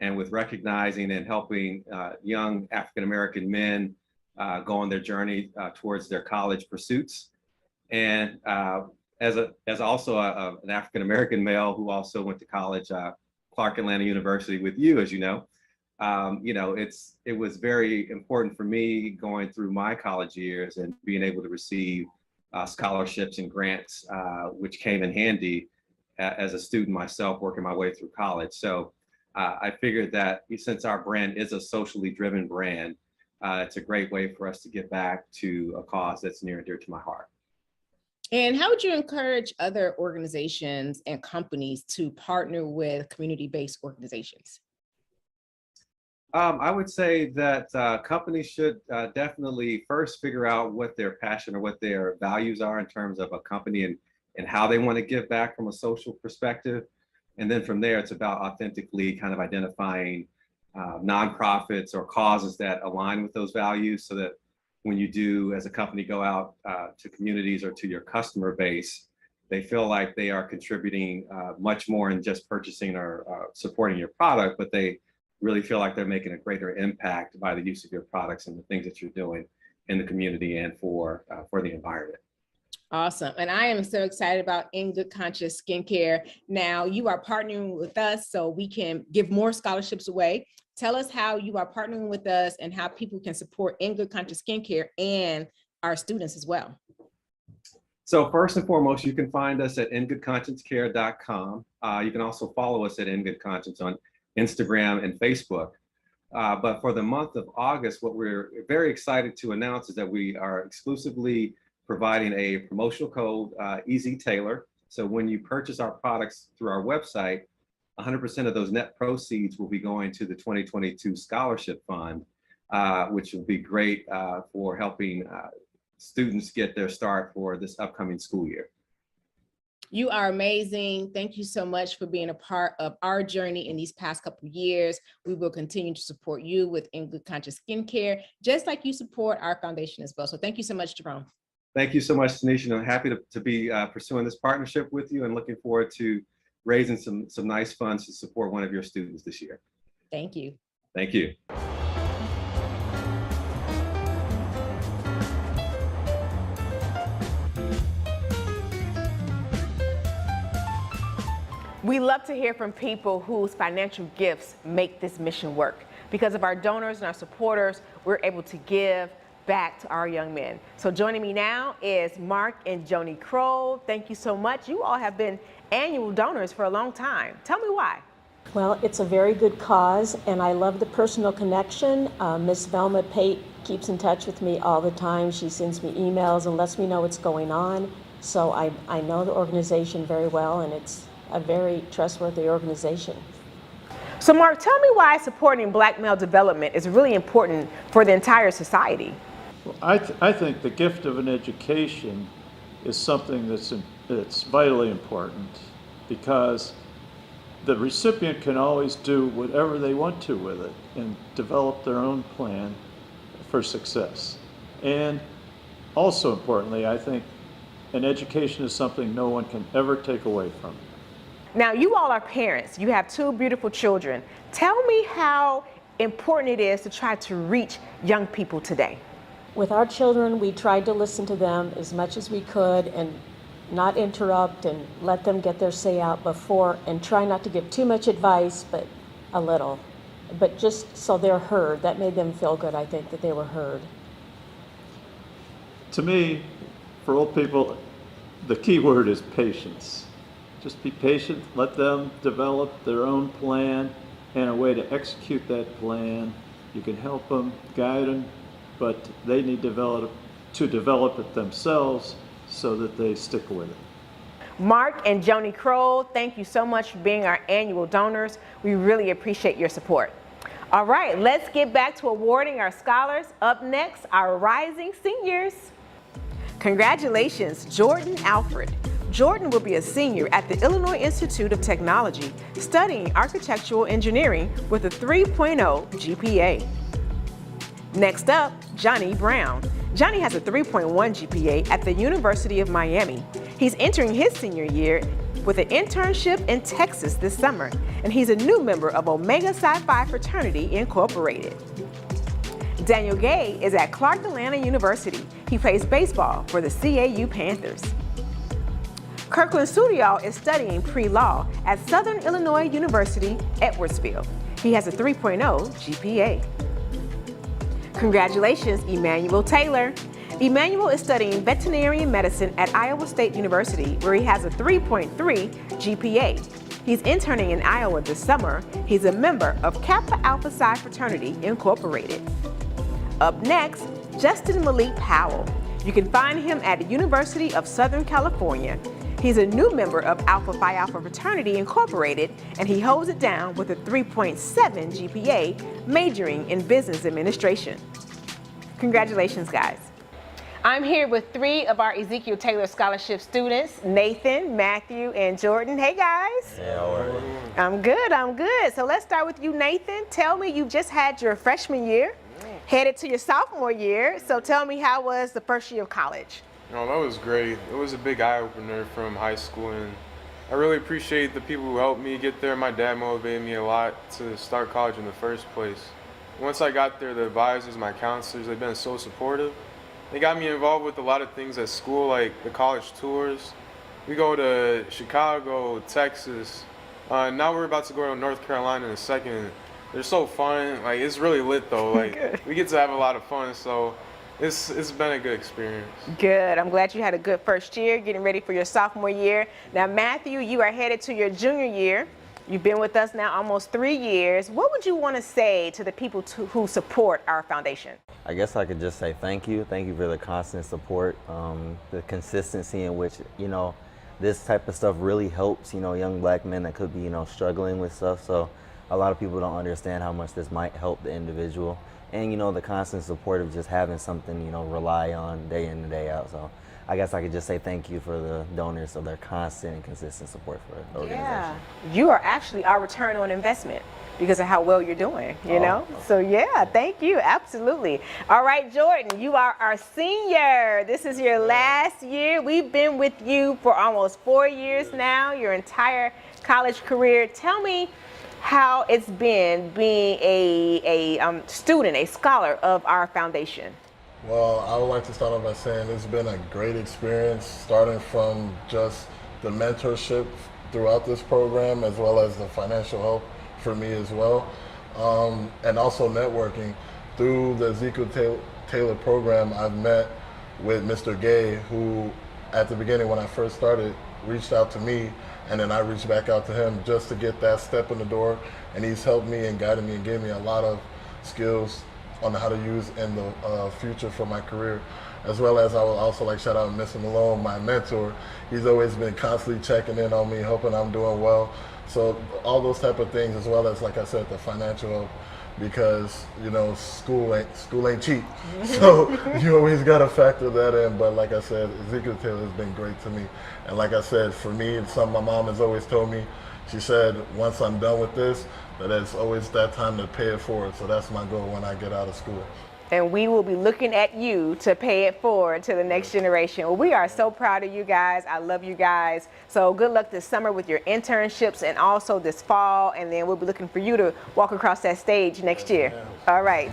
and with recognizing and helping young African-American men go on their journey towards their college pursuits. And as also an African-American male who also went to college, Clark Atlanta University with you, as you know, it was very important for me going through my college years and being able to receive scholarships and grants, which came in handy as a student myself working my way through college. So I figured that since our brand is a socially driven brand, it's a great way for us to get back to a cause that's near and dear to my heart. And how would you encourage other organizations and companies to partner with community-based organizations? I would say that companies should definitely first figure out what their passion or what their values are in terms of a company and how they want to give back from a social perspective. And then from there, it's about authentically kind of identifying nonprofits or causes that align with those values, so that when you do, as a company, go out to communities or to your customer base, they feel like they are contributing much more than just purchasing or supporting your product, but they really feel like they're making a greater impact by the use of your products and the things that you're doing in the community and for the environment. Awesome. And I am so excited about In Good Conscience Skincare. Now you are partnering with us so we can give more scholarships away. Tell us how you are partnering with us and how people can support In Good Conscience Skincare and our students as well. So first and foremost, you can find us at ingoodconsciencecare.com. You can also follow us at In Good Conscience on Instagram and Facebook. But for the month of August, what we're very excited to announce is that we are exclusively providing a promotional code, EZTaylor. So when you purchase our products through our website, 100% of those net proceeds will be going to the 2022 Scholarship Fund, which will be great for helping students get their start for this upcoming school year. You are amazing. Thank you so much for being a part of our journey in these past couple of years. We will continue to support you with In Good Conscience Skincare, just like you support our foundation as well. So thank you so much, Jerome. Thank you so much, Tanisha. I'm happy to be pursuing this partnership with you and looking forward to raising some nice funds to support one of your students this year. Thank you. Thank you. We love to hear from people whose financial gifts make this mission work. Because of our donors and our supporters, we're able to give back to our young men. So joining me now is Mark and Joni Crowe. Thank you so much. You all have been annual donors for a long time. Tell me why. Well, it's a very good cause, and I love the personal connection. Miss Velma Pate keeps in touch with me all the time. She sends me emails and lets me know what's going on. So I know the organization very well, and it's a very trustworthy organization. So Mark, tell me why supporting Black male development is really important for the entire society. Well, I think the gift of an education is something that's it's vitally important because the recipient can always do whatever they want to with it and develop their own plan for success. And also importantly, I think an education is something no one can ever take away from you. Now, you all are parents. You have two beautiful children. Tell me how important it is to try to reach young people today. With our children, we tried to listen to them as much as we could and not interrupt and let them get their say out before, and try not to give too much advice, but a little. But just so they're heard. That made them feel good, I think, that they were heard. To me, for old people, the key word is patience. Just be patient, let them develop their own plan and a way to execute that plan. You can help them, guide them, but they need to develop it themselves so that they stick with it. Mark and Joni Crowe, thank you so much for being our annual donors. We really appreciate your support. All right, let's get back to awarding our scholars. Up next, our rising seniors. Congratulations, Jordan Alfred. Jordan will be a senior at the Illinois Institute of Technology, studying architectural engineering with a 3.0 GPA. Next up, Johnny Brown. Johnny has a 3.1 GPA at the University of Miami. He's entering his senior year with an internship in Texas this summer, and he's a new member of Omega Psi Phi Fraternity Incorporated. Daniel Gay is at Clark Atlanta University. He plays baseball for the CAU Panthers. Kirkland Studial is studying pre-law at Southern Illinois University, Edwardsville. He has a 3.0 GPA. Congratulations, Emmanuel Taylor. Emmanuel is studying veterinary medicine at Iowa State University, where he has a 3.3 GPA. He's interning in Iowa this summer. He's a member of Kappa Alpha Psi Fraternity Incorporated. Up next, Justin Malik Powell. You can find him at the University of Southern California. He's a new member of Alpha Phi Alpha Fraternity Incorporated, and he holds it down with a 3.7 GPA, majoring in business administration. Congratulations, guys. I'm here with three of our Ezekiel Taylor Scholarship students, Nathan, Matthew, and Jordan. Hey, guys. Hey, how are you? I'm good. So let's start with you, Nathan. Tell me, you just had your freshman year, headed to your sophomore year. So tell me, how was the first year of college? No, that was great. It was a big eye-opener from high school, and I really appreciate the people who helped me get there. My dad motivated me a lot to start college in the first place. Once I got there, the advisors, my counselors, they've been so supportive. They got me involved with a lot of things at school, like the college tours. We go to Chicago, Texas. Now we're about to go to North Carolina in a second. They're so fun. Like, it's really lit though. Like, we get to have a lot of fun. So it's been a good experience. Good. I'm glad you had a good first year, getting ready for your sophomore year. Now, Matthew, you are headed to your junior year. You've been with us now almost 3 years. What would you want to say to the people who support our foundation? I guess I could just say thank you. Thank you for the constant support, the consistency in which, this type of stuff really helps, young black men that could be, struggling with stuff. So a lot of people don't understand how much this might help the individual. And, the constant support of just having something, rely on day in and day out. So I guess I could just say thank you for the donors of their constant and consistent support for the organization. Yeah, you are actually our return on investment because of how well you're doing, you know? So yeah, thank you, absolutely. All right, Jordan, you are our senior. This is your last year. We've been with you for almost 4 years now, your entire college career. Tell me how it's been being a student, a scholar of our foundation. Well, I would like to start off by saying it's been a great experience, starting from just the mentorship throughout this program, as well as the financial help for me as well, and also networking. Through the Ezekiel Taylor program, I've met with Mr. Gay, who at the beginning when I first started reached out to me, and then I reached back out to him just to get that step in the door, and he's helped me and guided me and gave me a lot of skills on how to use in the future for my career. As well as I would also like shout out Mr. Malone, my mentor. He's always been constantly checking in on me, hoping I'm doing well. So all those type of things, as well as, like I said, the financial help, because school ain't cheap. So you always got to factor that in. But like I said, Ezekiel Taylor has been great to me. And like I said, for me, it's something my mom has always told me. She said, once I'm done with this, that it's always that time to pay it forward. So that's my goal when I get out of school. And we will be looking at you to pay it forward to the next generation. Well, we are so proud of you guys. I love you guys. So good luck this summer with your internships and also this fall. And then we'll be looking for you to walk across that stage next year. All right.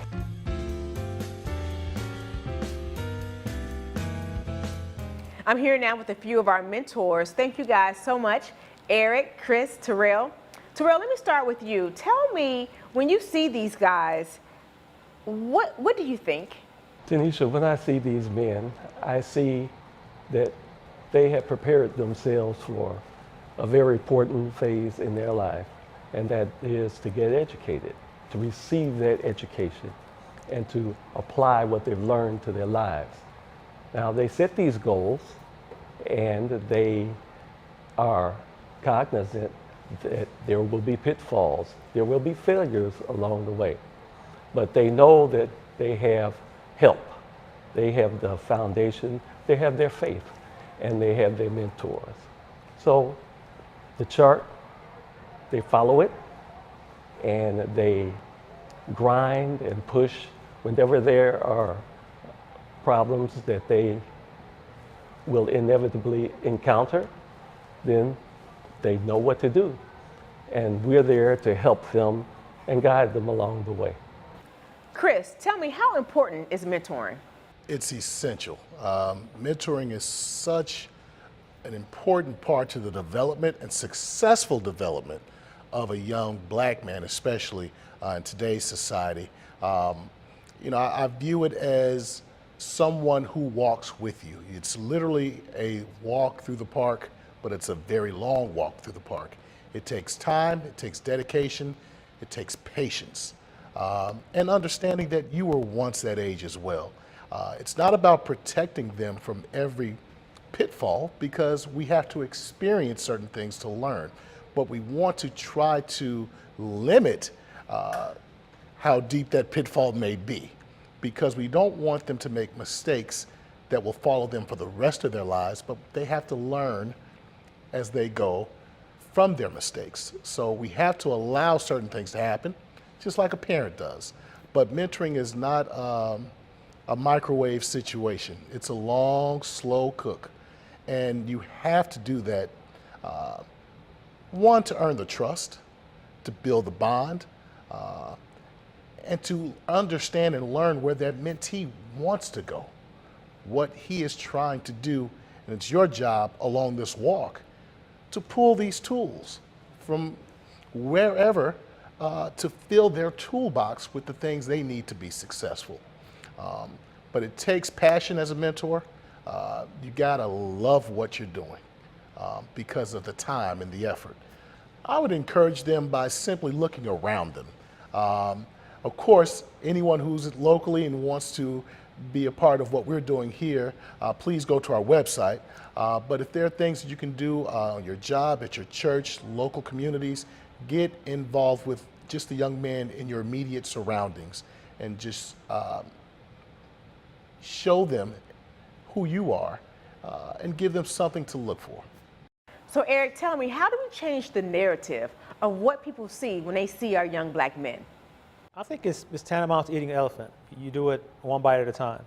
I'm here now with a few of our mentors. Thank you guys so much. Eric, Chris, Terrell. Terrell, let me start with you. Tell me, when you see these guys, what do you think? Tanisha, when I see these men, I see that they have prepared themselves for a very important phase in their life, and that is to get educated, to receive that education, and to apply what they've learned to their lives. Now, they set these goals, and they are cognizant that there will be pitfalls, there will be failures along the way. But they know that they have help. They have the foundation, they have their faith, and they have their mentors. So the chart, they follow it, and they grind and push whenever there are problems that they will inevitably encounter, then they know what to do. And we're there to help them and guide them along the way. Chris, tell me, how important is mentoring? It's essential. Mentoring is such an important part to the development and successful development of a young black man, especially in today's society. I view it as someone who walks with you. It's literally a walk through the park, but it's a very long walk through the park. It takes time, it takes dedication, it takes patience. And understanding that you were once that age as well. It's not about protecting them from every pitfall, because we have to experience certain things to learn, but we want to try to limit how deep that pitfall may be, because we don't want them to make mistakes that will follow them for the rest of their lives, but they have to learn as they go from their mistakes. So we have to allow certain things to happen, just like a parent does. But mentoring is not a microwave situation. It's a long, slow cook. And you have to do that, one, to earn the trust, to build the bond, and to understand and learn where that mentee wants to go, what he is trying to do. And it's your job along this walk to pull these tools from wherever to fill their toolbox with the things they need to be successful. But it takes passion as a mentor. You gotta love what you're doing because of the time and the effort. I would encourage them by simply looking around them. Of course, anyone who's locally and wants to be a part of what we're doing here, please go to our website. But if there are things that you can do on your job, at your church, local communities, get involved with just the young men in your immediate surroundings and just show them who you are and give them something to look for. So Eric, tell me, how do we change the narrative of what people see when they see our young black men? I think it's tantamount to eating an elephant. You do it one bite at a time.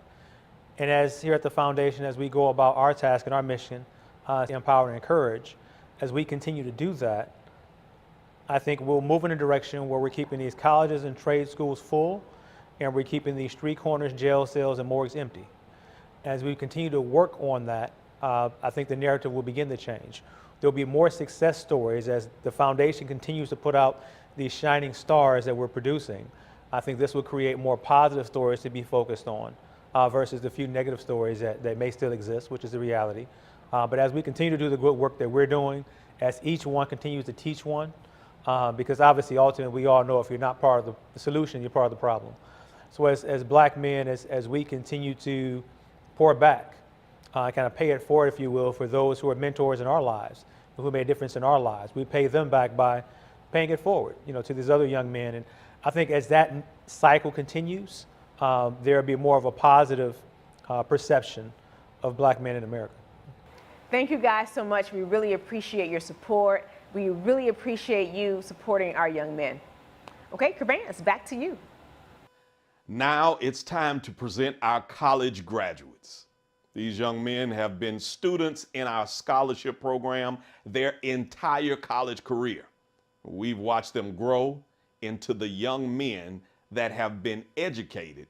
And as here at the foundation, as we go about our task and our mission to empower and encourage, as we continue to do that, I think we'll move in a direction where we're keeping these colleges and trade schools full, and we're keeping these street corners, jail cells, and morgues empty. As we continue to work on that, I think the narrative will begin to change. There'll be more success stories as the foundation continues to put out these shining stars that we're producing. I think this will create more positive stories to be focused on versus the few negative stories that may still exist, which is the reality. But as we continue to do the good work that we're doing, as each one continues to teach one, because obviously ultimately we all know if you're not part of the solution, you're part of the problem. So as black men, as we continue to pour back, kind of pay it forward, if you will, for those who are mentors in our lives, who made a difference in our lives. We pay them back by paying it forward, to these other young men. And I think as that cycle continues, there'll be more of a positive perception of black men in America. Thank you guys so much. We really appreciate your support. We really appreciate you supporting our young men. Okay, Cabans, back to you. Now it's time to present our college graduates. These young men have been students in our scholarship program their entire college career. We've watched them grow into the young men that have been educated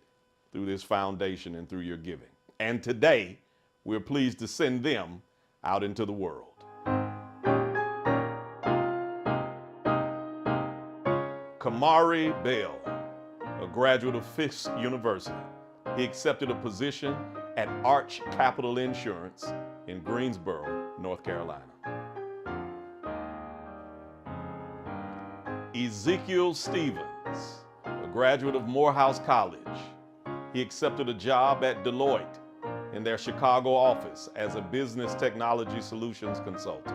through this foundation and through your giving. And today, we're pleased to send them out into the world. Kamari Bell, a graduate of Fisk University. He accepted a position at Arch Capital Insurance in Greensboro, North Carolina. Ezekiel Stevens, a graduate of Morehouse College. He accepted a job at Deloitte in their Chicago office as a business technology solutions consultant.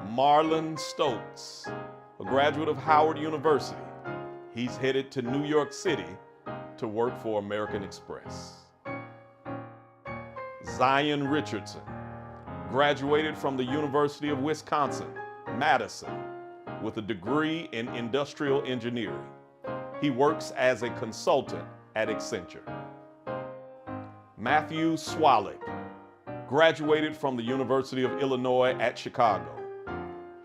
Marlon Stokes, a graduate of Howard University. He's headed to New York City to work for American Express. Zion Richardson, graduated from the University of Wisconsin, Madison, with a degree in industrial engineering. He works as a consultant at Accenture. Matthew Swalik, graduated from the University of Illinois at Chicago.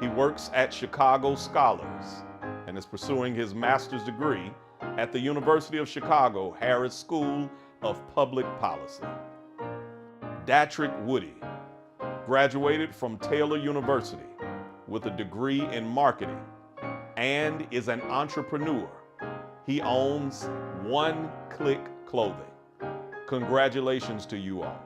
He works at Chicago Scholars and is pursuing his master's degree at the University of Chicago Harris School of Public Policy. Datrick Woody, graduated from Taylor University with a degree in marketing and is an entrepreneur. He owns One Click Clothing. Congratulations to you all.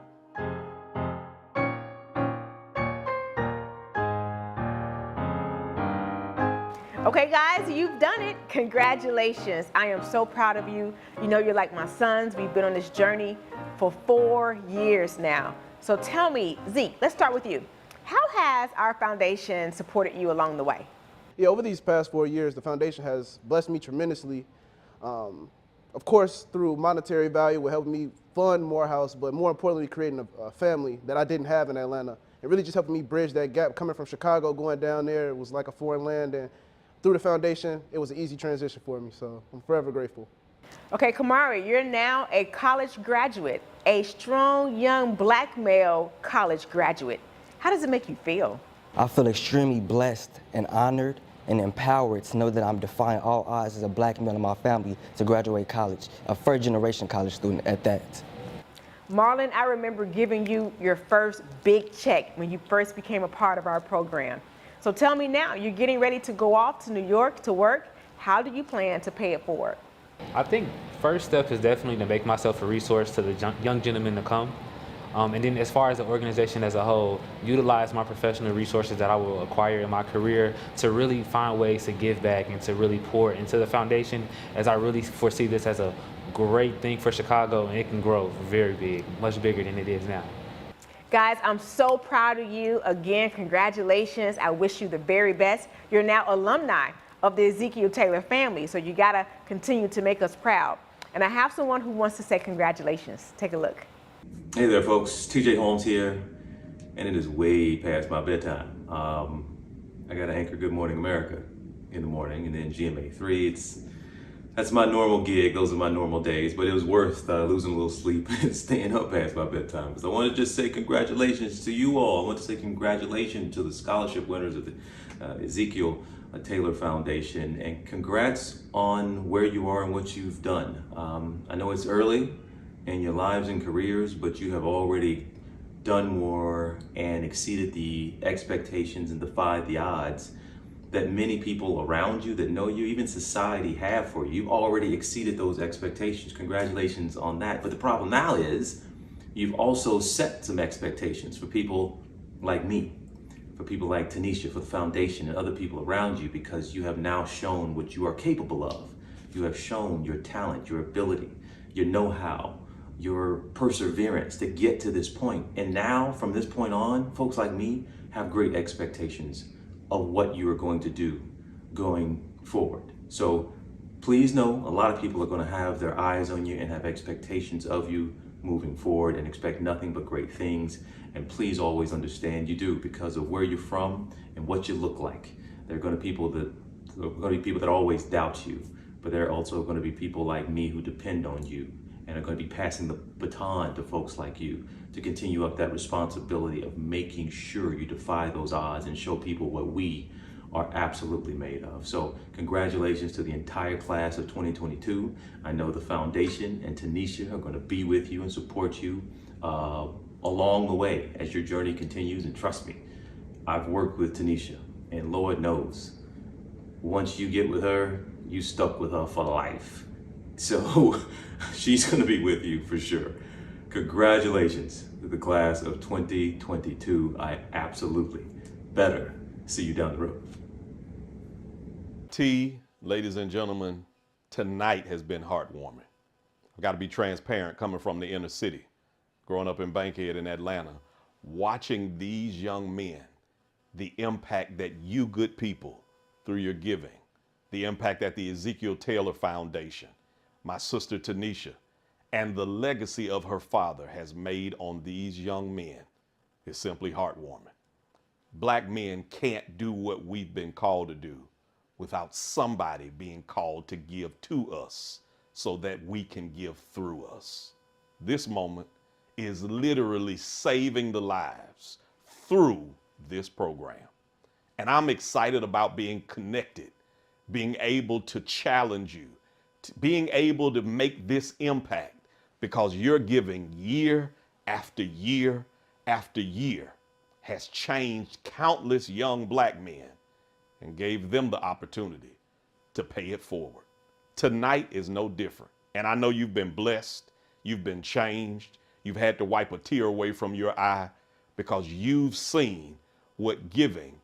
Okay, guys, you've done it. Congratulations. I am so proud of you. You know, you're like my sons. We've been on this journey for 4 years now. So tell me, Zeke, let's start with you. How has our foundation supported you along the way? Yeah, over these past 4 years, the foundation has blessed me tremendously. Of course, through monetary value, with helping me fund Morehouse, but more importantly, creating a family that I didn't have in Atlanta. It really just helping me bridge that gap. Coming from Chicago, going down there, it was like a foreign land. And through the foundation, it was an easy transition for me. So I'm forever grateful. Okay, Kamari, you're now a college graduate, a strong young black male college graduate. How does it make you feel? I feel extremely blessed and honored and empowered to know that I'm defying all odds as a black male in my family to graduate college, a first-generation college student at that. Marlon, I remember giving you your first big check when you first became a part of our program. So tell me now, you're getting ready to go off to New York to work. How do you plan to pay it forward? I think first step is definitely to make myself a resource to the young gentlemen to come. And then as far as the organization as a whole, utilize my professional resources that I will acquire in my career to really find ways to give back and to really pour into the foundation, as I really foresee this as a great thing for Chicago, and it can grow very big, much bigger than it is now. Guys, I'm so proud of you. Again, congratulations. I wish you the very best. You're now alumni of the Ezekiel Taylor family, so you gotta continue to make us proud. And I have someone who wants to say congratulations. Take a look. Hey there, folks. TJ Holmes here, and it is way past my bedtime. I got to anchor Good Morning America in the morning, and then GMA3. That's my normal gig. Those are my normal days, but it was worth losing a little sleep and staying up past my bedtime. Because I want to just say congratulations to you all. I want to say congratulations to the scholarship winners of the Ezekiel Taylor Foundation, and congrats on where you are and what you've done. I know it's early in your lives and careers, but you have already done more and exceeded the expectations and defied the odds that many people around you that know you, even society, have for you. You've already exceeded those expectations. Congratulations on that. But the problem now is you've also set some expectations for people like me, for people like Tanisha, for the foundation and other people around you, because you have now shown what you are capable of. You have shown your talent, your ability, your know-how, your perseverance to get to this point. And now, from this point on, folks like me have great expectations of what you are going to do going forward. So please know a lot of people are going to have their eyes on you and have expectations of you moving forward and expect nothing but great things. And please always understand you do, because of where you're from and what you look like. There are going to be people that always doubt you, but there are also going to be people like me who depend on you and are going to be passing the baton to folks like you to continue up that responsibility of making sure you defy those odds and show people what we are absolutely made of. So congratulations to the entire class of 2022. I know the foundation and Tanisha are going to be with you and support you along the way as your journey continues. And trust me, I've worked with Tanisha, and Lord knows, once you get with her, you stuck with her for life. So she's going to be with you for sure. Congratulations to the class of 2022. I absolutely better see you down the road. Ladies and gentlemen, tonight has been heartwarming. I've got to be transparent, coming from the inner city, growing up in Bankhead in Atlanta, watching these young men, the impact that you good people, through your giving, the impact that the Ezekiel Taylor Foundation, my sister Tanisha, and the legacy of her father has made on these young men is simply heartwarming. Black men can't do what we've been called to do without somebody being called to give to us so that we can give through us. This moment is literally saving the lives through this program. And I'm excited about being connected, being able to challenge you, being able to make this impact, because your giving year after year after year has changed countless young black men and gave them the opportunity to pay it forward. Tonight is no different. And I know you've been blessed, you've been changed, you've had to wipe a tear away from your eye because you've seen what giving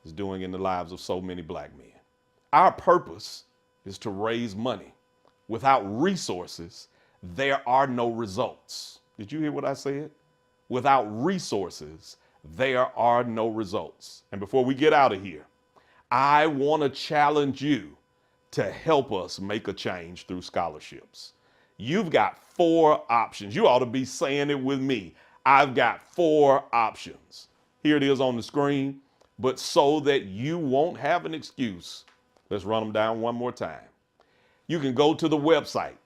is doing in the lives of so many black men. Our purpose is to raise money. Without resources, there are no results. Did you hear what I said? Without resources, there are no results. And before we get out of here, I want to challenge you to help us make a change through scholarships. You've got 4 options. You ought to be saying it with me. I've got 4 options. Here it is on the screen, but so that you won't have an excuse, let's run them down one more time. You can go to the website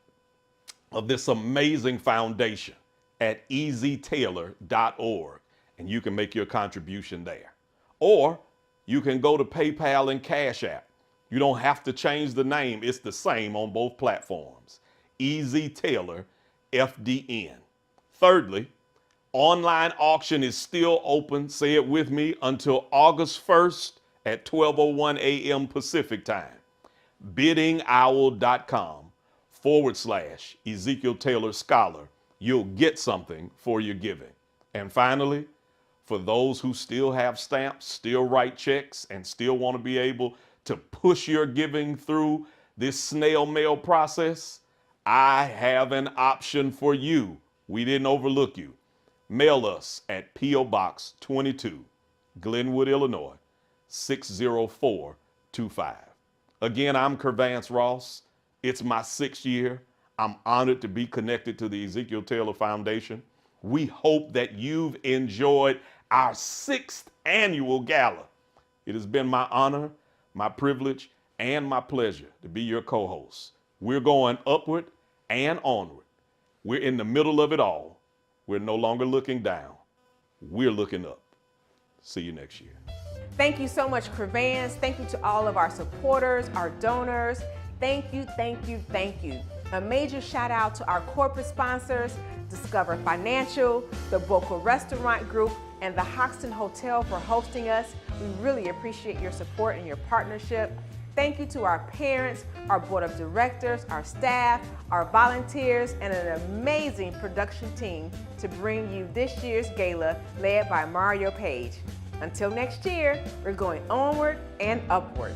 of this amazing foundation at eztaylor.org, and you can make your contribution there. Or you can go to PayPal and Cash App. You don't have to change the name. It's the same on both platforms. EZ Taylor FDN. Thirdly, online auction is still open, say it with me, until August 1st at 12:01 a.m. Pacific time. biddingowl.com/Ezekiel Taylor Scholar. You'll get something for your giving. And finally, for those who still have stamps, still write checks, and still want to be able to push your giving through this snail mail process, I have an option for you. We didn't overlook you. Mail us at P.O. Box 22, Glenwood, Illinois, 60425. Again, I'm Kervance Ross. It's my 6th year. I'm honored to be connected to the Ezekiel Taylor Foundation. We hope that you've enjoyed our 6th annual gala. It has been my honor, my privilege, and my pleasure to be your co-host. We're going upward and onward. We're in the middle of it all. We're no longer looking down. We're looking up. See you next year. Thank you so much, Kervance. Thank you to all of our supporters, our donors. Thank you, thank you, thank you. A major shout out to our corporate sponsors, Discover Financial, the Boca Restaurant Group, and the Hoxton Hotel for hosting us. We really appreciate your support and your partnership. Thank you to our parents, our board of directors, our staff, our volunteers, and an amazing production team to bring you this year's gala led by Mario Page. Until next year, we're going onward and upward.